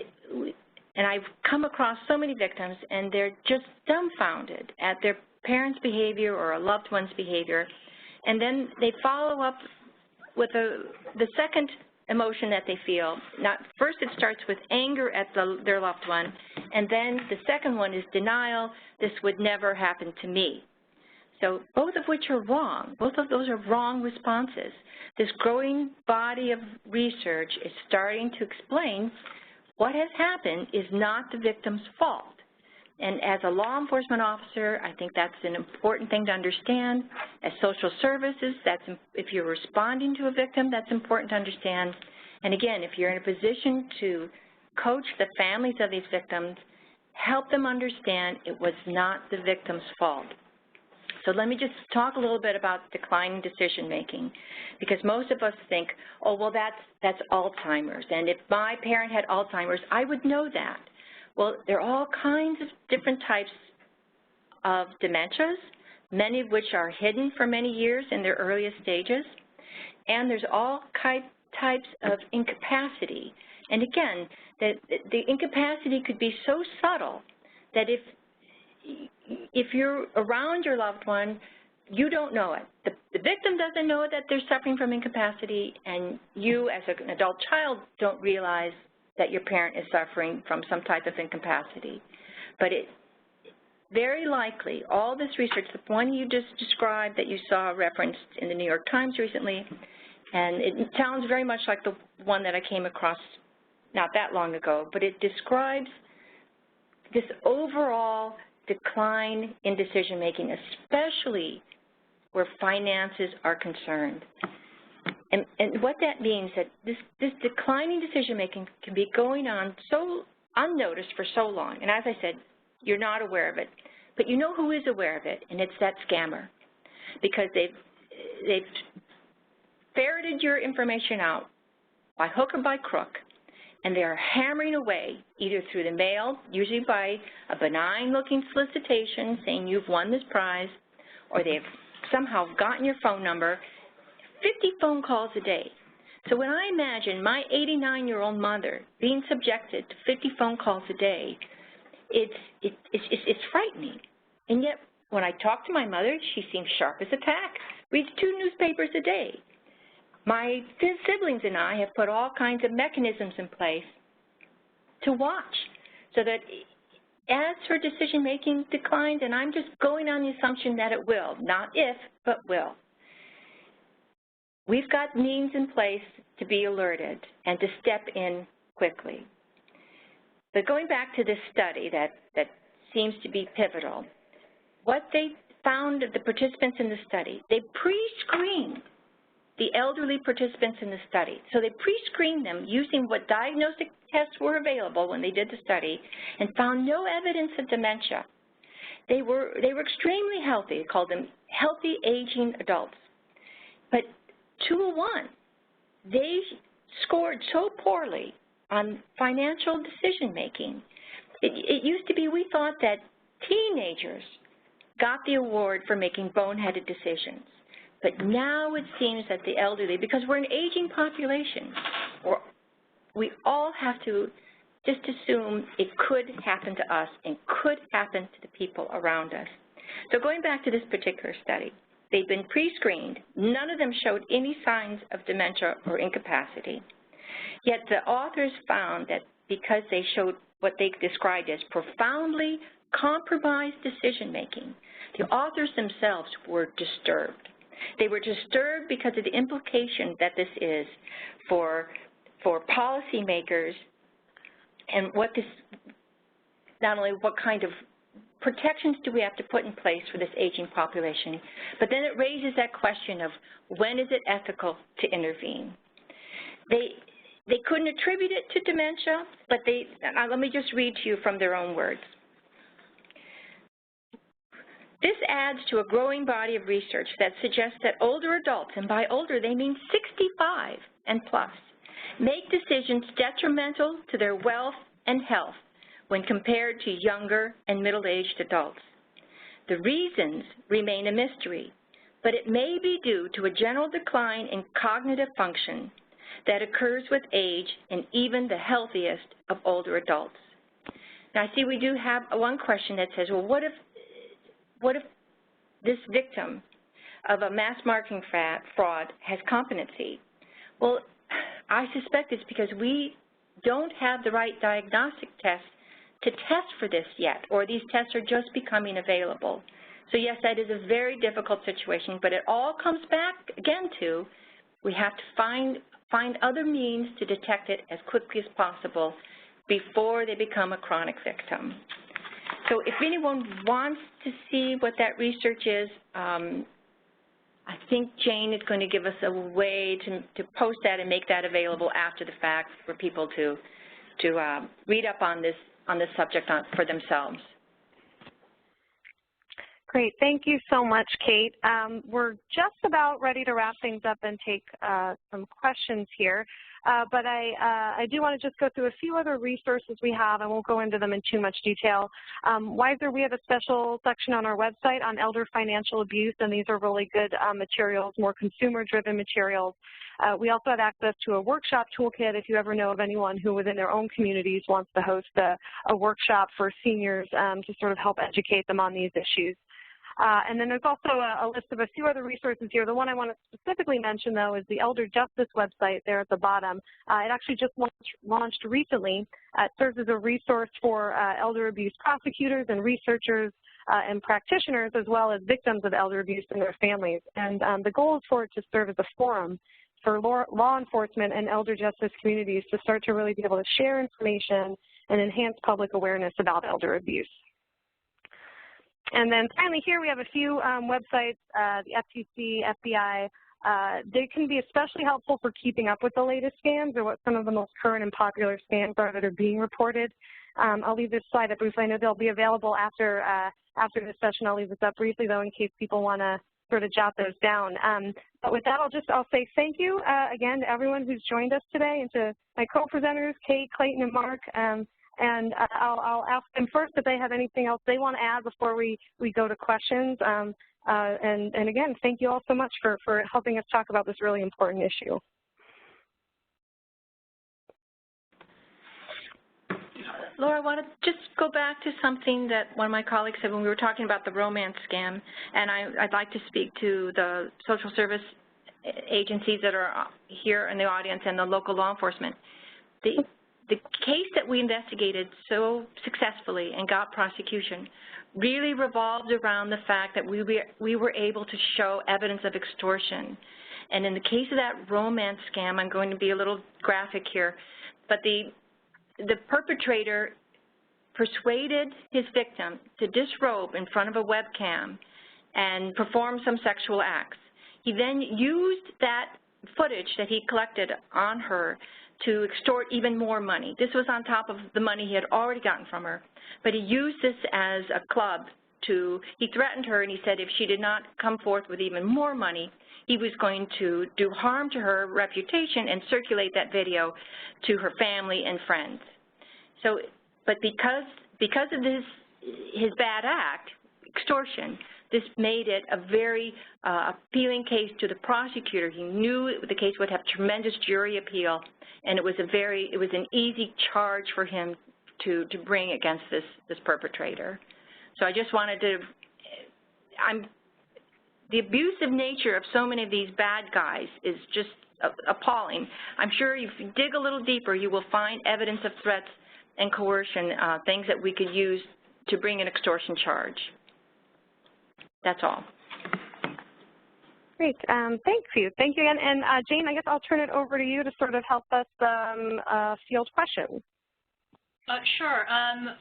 and I've come across so many victims, and they're just dumbfounded at their parents' behavior or a loved one's behavior, and then they follow up with the second emotion that they feel. First it starts with anger at their loved one, and then the second one is denial. This would never happen to me. So both of which are wrong. Both of those are wrong responses. This growing body of research is starting to explain what has happened is not the victim's fault. And as a law enforcement officer, I think that's an important thing to understand. As social services, if you're responding to a victim, that's important to understand. And again, if you're in a position to coach the families of these victims, help them understand it was not the victim's fault. So let me just talk a little bit about declining decision-making, because most of us think, oh, well, that's Alzheimer's, and if my parent had Alzheimer's, I would know that. Well, there are all kinds of different types of dementias, many of which are hidden for many years in their earliest stages, and there's all types of incapacity. And again, the incapacity could be so subtle that if you're around your loved one, you don't know it. The victim doesn't know that they're suffering from incapacity, and you as an adult child don't realize that your parent is suffering from some type of incapacity. But very likely, all this research, the one you just described that you saw referenced in the New York Times recently, and it sounds very much like the one that I came across not that long ago, but it describes this overall decline in decision-making, especially where finances are concerned. And what that means that this declining decision-making can be going on so unnoticed for so long. And as I said, you're not aware of it. But you know who is aware of it, and it's that scammer. Because they've ferreted your information out by hook or by crook, and they are hammering away either through the mail, usually by a benign-looking solicitation saying you've won this prize, or they've somehow gotten your phone number, 50 phone calls a day. So when I imagine my 89-year-old mother being subjected to 50 phone calls a day, it's frightening. And yet, when I talk to my mother, she seems sharp as a tack, reads 2 newspapers a day. My siblings and I have put all kinds of mechanisms in place to watch so that as her decision-making declines, and I'm just going on the assumption that it will, not if, but will. We've got means in place to be alerted and to step in quickly. But going back to this study that seems to be pivotal, what they found of the participants in the study, they pre-screened the elderly participants in the study. So they pre-screened them using what diagnostic tests were available when they did the study and found no evidence of dementia. They were extremely healthy. They called them healthy aging adults. But 201, they scored so poorly on financial decision-making. It used to be we thought that teenagers got the award for making boneheaded decisions. But now it seems that the elderly, because we're an aging population, we all have to just assume it could happen to us and could happen to the people around us. So going back to this particular study, they've been pre-screened. None of them showed any signs of dementia or incapacity. Yet the authors found that because they showed what they described as profoundly compromised decision-making, the authors themselves were disturbed. They were disturbed because of the implication that this is for policymakers and not only what kind of protections do we have to put in place for this aging population, but then it raises that question of when is it ethical to intervene. They couldn't attribute it to dementia, but let me just read to you from their own words. This adds to a growing body of research that suggests that older adults, and by older they mean 65 and plus, make decisions detrimental to their wealth and health when compared to younger and middle-aged adults. The reasons remain a mystery, but it may be due to a general decline in cognitive function, that occurs with age in even the healthiest of older adults. Now, I see we do have one question that says, well, what if this victim of a mass marketing fraud has competency? Well, I suspect it's because we don't have the right diagnostic tests to test for this yet, or these tests are just becoming available. So yes, that is a very difficult situation, but it all comes back again to we have to find other means to detect it as quickly as possible before they become a chronic victim. So if anyone wants to see what that research is, I think Jane is going to give us a way to post that and make that available after the fact for people to read up on this subject for themselves. Great. Thank you so much, Kate. We're just about ready to wrap things up and take some questions here. But I do want to just go through a few other resources we have. I won't go into them in too much detail. Wiser, we have a special section on our website on elder financial abuse, and these are really good materials, more consumer-driven materials. We also have access to a workshop toolkit if you ever know of anyone who within their own communities wants to host a workshop for seniors to sort of help educate them on these issues. And then there's also a list of a few other resources here. The one I want to specifically mention, though, is the Elder Justice website there at the bottom. It actually just launched recently. It serves as a resource for elder abuse prosecutors and researchers and practitioners, as well as victims of elder abuse and their families. And the goal is for it to serve as a forum for law enforcement and elder justice communities to start to really be able to share information and enhance public awareness about elder abuse. And then finally here we have a few websites, the FTC, FBI. They can be especially helpful for keeping up with the latest scams or what some of the most current and popular scams are that are being reported. I'll leave this slide up briefly. I know they'll be available after this session. I'll leave this up briefly, though, in case people want to sort of jot those down. But with that, I'll say thank you again to everyone who's joined us today and to my co-presenters, Kate, Clayton, and Mark. And I'll ask them first if they have anything else they want to add before we go to questions. And again, thank you all so much for helping us talk about this really important issue. Laura, I want to just go back to something that one of my colleagues said when we were talking about the romance scam, and I'd like to speak to the social service agencies that are here in the audience and the local law enforcement. The case that we investigated so successfully and got prosecution really revolved around the fact that we were able to show evidence of extortion. And in the case of that romance scam, I'm going to be a little graphic here, but the perpetrator persuaded his victim to disrobe in front of a webcam and perform some sexual acts. He then used that footage that he collected on her to extort even more money. This was on top of the money he had already gotten from her. But he used this as a club he threatened her, and he said if she did not come forth with even more money, he was going to do harm to her reputation and circulate that video to her family and friends. So, but because of his bad act, extortion, this made it a very appealing case to the prosecutor. He knew the case would have tremendous jury appeal, and it was an easy charge for him to bring against this perpetrator. So I just wanted to, the abusive nature of so many of these bad guys is just appalling. I'm sure if you dig a little deeper, you will find evidence of threats and coercion, things that we could use to bring an extortion charge. That's all. Great. Thank you. Thank you again. And Jane, I guess I'll turn it over to you to sort of help us field questions. Sure.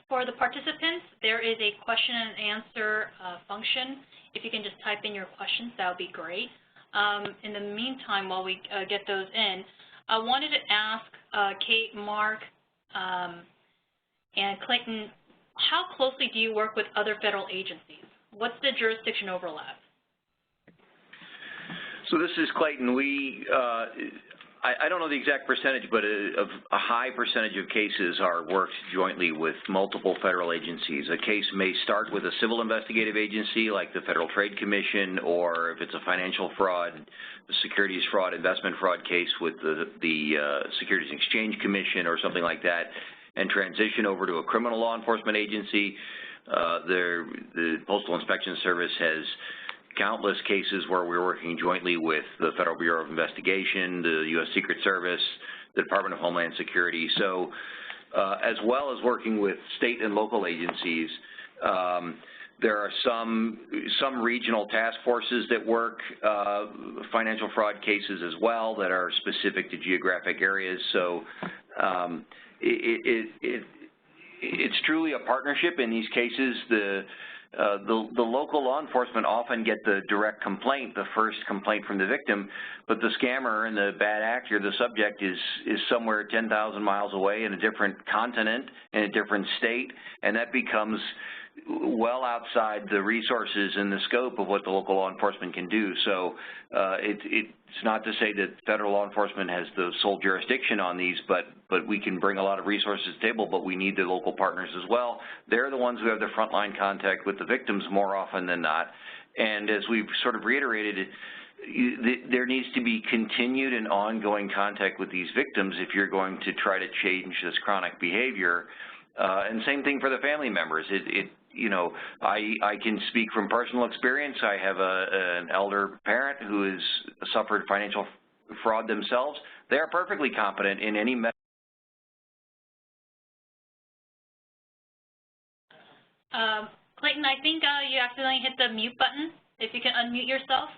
For the participants, there is a question and answer function. If you can just type in your questions, that would be great. In the meantime, while we get those in, I wanted to ask Kate, Mark, and Clayton, how closely do you work with other federal agencies? What's the jurisdiction overlap? So this is Clayton. I don't know the exact percentage, but a high percentage of cases are worked jointly with multiple federal agencies. A case may start with a civil investigative agency like the Federal Trade Commission, or if it's a financial fraud, the securities fraud, investment fraud case with the Securities and Exchange Commission or something like that, and transition over to a criminal law enforcement agency. The Postal Inspection Service has countless cases where we're working jointly with the Federal Bureau of Investigation, the U.S. Secret Service, the Department of Homeland Security. So as well as working with state and local agencies, there are some regional task forces that work financial fraud cases as well that are specific to geographic areas. So it's truly a partnership in these cases. The local law enforcement often get the direct complaint, the first complaint from the victim, but the scammer and the bad actor, the subject, is somewhere 10,000 miles away in a different continent, in a different state, and that becomes well outside the resources and the scope of what the local law enforcement can do. So it's not to say that federal law enforcement has the sole jurisdiction on these, but we can bring a lot of resources to the table, but we need the local partners as well. They're the ones who have the frontline contact with the victims more often than not. And as we've sort of reiterated, there needs to be continued and ongoing contact with these victims if you're going to try to change this chronic behavior. And same thing for the family members. You know, I can speak from personal experience. I have an elder parent who has suffered financial fraud themselves. They are perfectly competent in any method. Clayton, I think you accidentally hit the mute button. If you can unmute yourself.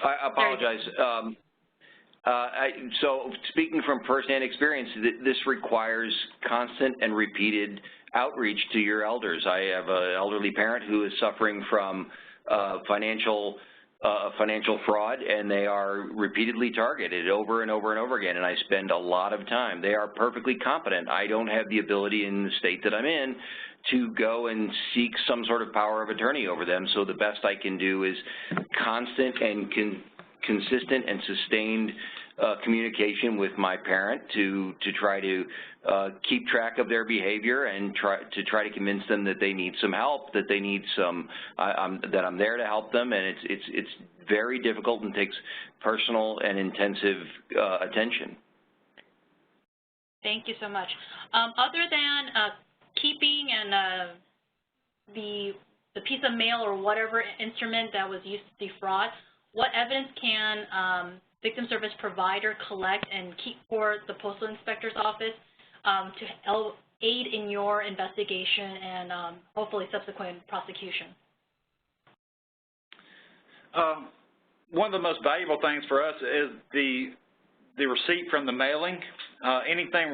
I apologize. So speaking from firsthand experience, this requires constant and repeated outreach to your elders. I have an elderly parent who is suffering from financial fraud, and they are repeatedly targeted over and over and over again, and I spend a lot of time. They are perfectly competent. I don't have the ability in the state that I'm in to go and seek some sort of power of attorney over them, so the best I can do is constant and consistent and sustained communication with my parent to try to keep track of their behavior and try to convince them that they need some help, that they need some, that I'm there to help them, and it's very difficult and takes personal and intensive attention. Thank you so much. Other than keeping and the piece of mail or whatever instrument that was used to defraud, what evidence can victim service provider collect and keep for the Postal Inspector's Office to aid in your investigation and hopefully subsequent prosecution? One of the most valuable things for us is the receipt from the mailing. Anything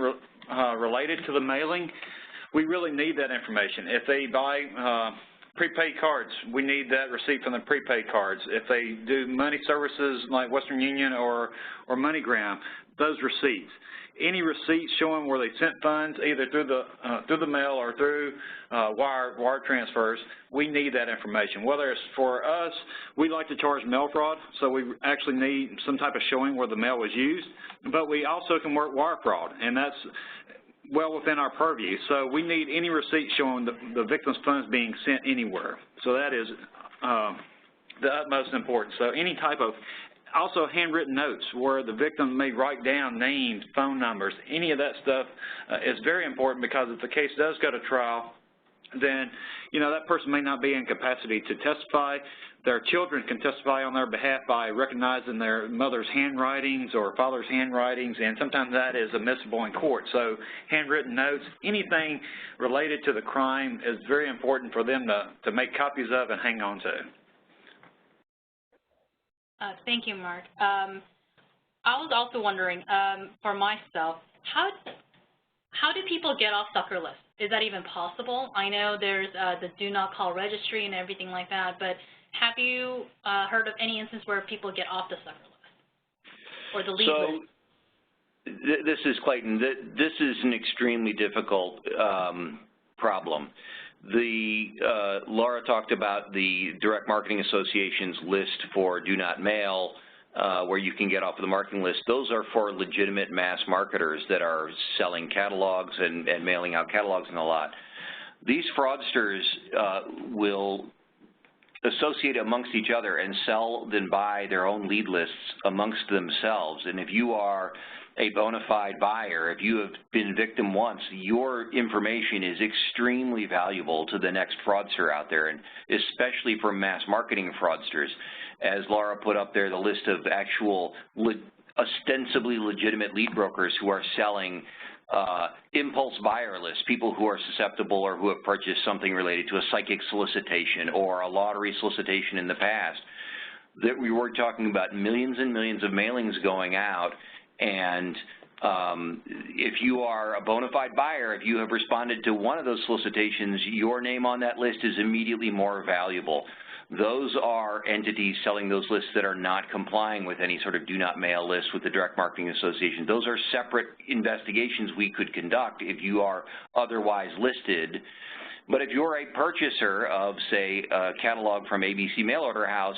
related to the mailing, we really need that information. If they buy prepaid cards, we need that receipt from the prepaid cards. If they do money services like Western Union or MoneyGram, those receipts. Any receipts showing where they sent funds either through the mail or through wire transfers, we need that information. Whether it's for us, we like to charge mail fraud, so we actually need some type of showing where the mail was used, but we also can work wire fraud, and that's well within our purview. So we need any receipt showing the victim's funds being sent anywhere. So that is the utmost importance. So any type of, also handwritten notes where the victim may write down names, phone numbers, any of that stuff is very important, because if the case does go to trial, then, you know, that person may not be in capacity to testify. Their children can testify on their behalf by recognizing their mother's handwritings or father's handwritings, and sometimes that is admissible in court. So handwritten notes, anything related to the crime is very important for them to make copies of and hang on to. Thank you, Mark. I was also wondering, for myself, how do people get off sucker lists? Is that even possible? I know there's the do not call registry and everything like that, but have you heard of any instance where people get off the sucker list or the lead list? This is Clayton. This is an extremely difficult problem. Laura talked about the Direct Marketing Association's list for do not mail, where you can get off of the marketing list. Those are for legitimate mass marketers that are selling catalogs and mailing out catalogs and a lot. These fraudsters will associate amongst each other and sell and buy their own lead lists amongst themselves. And if you are a bona fide buyer, if you have been victim once, your information is extremely valuable to the next fraudster out there, and especially for mass marketing fraudsters. As Laura put up there, the list of actual ostensibly legitimate lead brokers who are selling impulse buyer lists, people who are susceptible or who have purchased something related to a psychic solicitation or a lottery solicitation in the past. That we were talking about millions and millions of mailings going out, and if you are a bona fide buyer, if you have responded to one of those solicitations, your name on that list is immediately more valuable. Those are entities selling those lists that are not complying with any sort of do not mail list with the Direct Marketing Association. Those are separate investigations we could conduct if you are otherwise listed. But if you're a purchaser of, say, a catalog from ABC Mail Order House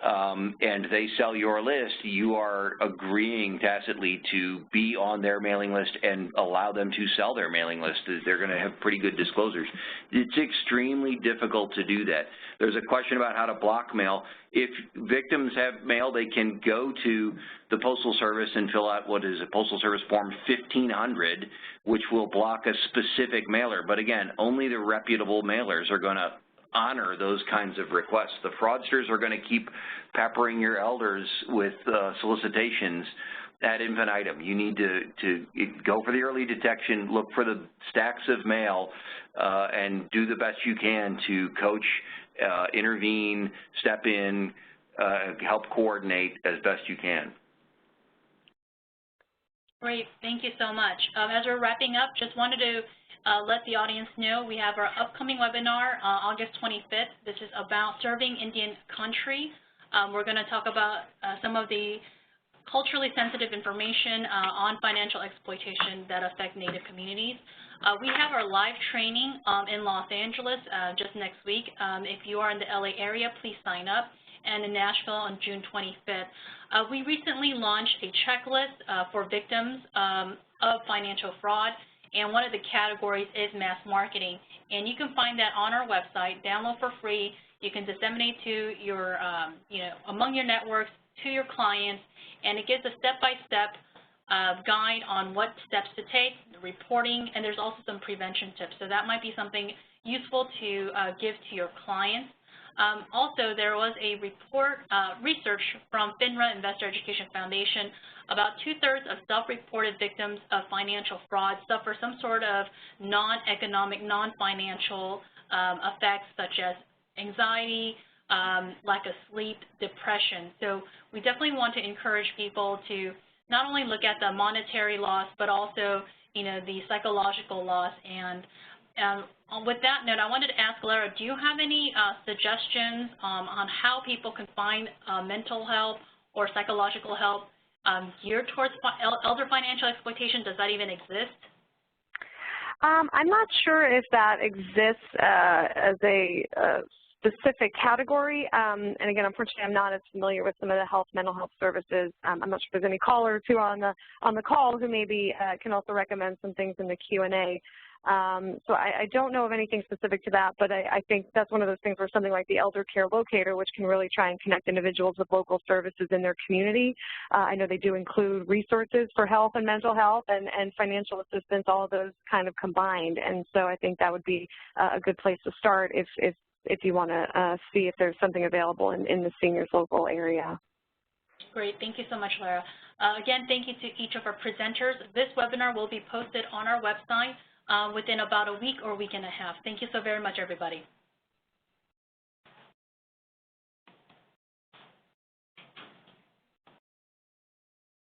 and they sell your list, you are agreeing tacitly to be on their mailing list and allow them to sell their mailing list. They're going to have pretty good disclosures. It's extremely difficult to do that. There's a question about how to block mail. If victims have mail, they can go to the Postal Service and fill out what is a Postal Service Form 1500, which will block a specific mailer. But again, only the reputable mailers are going to honor those kinds of requests. The fraudsters are going to keep peppering your elders with solicitations ad infinitum. You need to go for the early detection, look for the stacks of mail, and do the best you can to coach, intervene, step in, help coordinate as best you can. Great, thank you so much. As we're wrapping up, just wanted to let the audience know we have our upcoming webinar August 25th. This is about serving Indian country. We're going to talk about some of the culturally sensitive information on financial exploitation that affect Native communities. We have our live training in Los Angeles just next week. If you are in the LA area, please sign up, and in Nashville on June 25th. We recently launched a checklist for victims of financial fraud, and one of the categories is mass marketing. And you can find that on our website, download for free. You can disseminate to your, among your networks, to your clients, and it gives a step-by-step guide on what steps to take, the reporting, and there's also some prevention tips. So that might be something useful to give to your clients. Also, there was a research from FINRA Investor Education Foundation. About 2/3 of self-reported victims of financial fraud suffer some sort of non-economic, non-financial effects such as anxiety, lack of sleep, depression. So we definitely want to encourage people to not only look at the monetary loss, but also, the psychological loss. And with that note, I wanted to ask Lara, do you have any suggestions on how people can find mental health or psychological help geared towards elder financial exploitation? Does that even exist? I'm not sure if that exists as a specific category, and again, unfortunately, I'm not as familiar with some of the mental health services. I'm not sure if there's any callers who are on the call who maybe can also recommend some things in the Q&A. So I don't know of anything specific to that, but I think that's one of those things where something like the Elder Care Locator, which can really try and connect individuals with local services in their community. I know they do include resources for health and mental health and financial assistance, all of those kind of combined. And so I think that would be a good place to start if you want to see if there's something available in the seniors local area. Great, thank you so much, Lara. Again, thank you to each of our presenters. This webinar will be posted on our website within about a week or week and a half. Thank you so very much, everybody.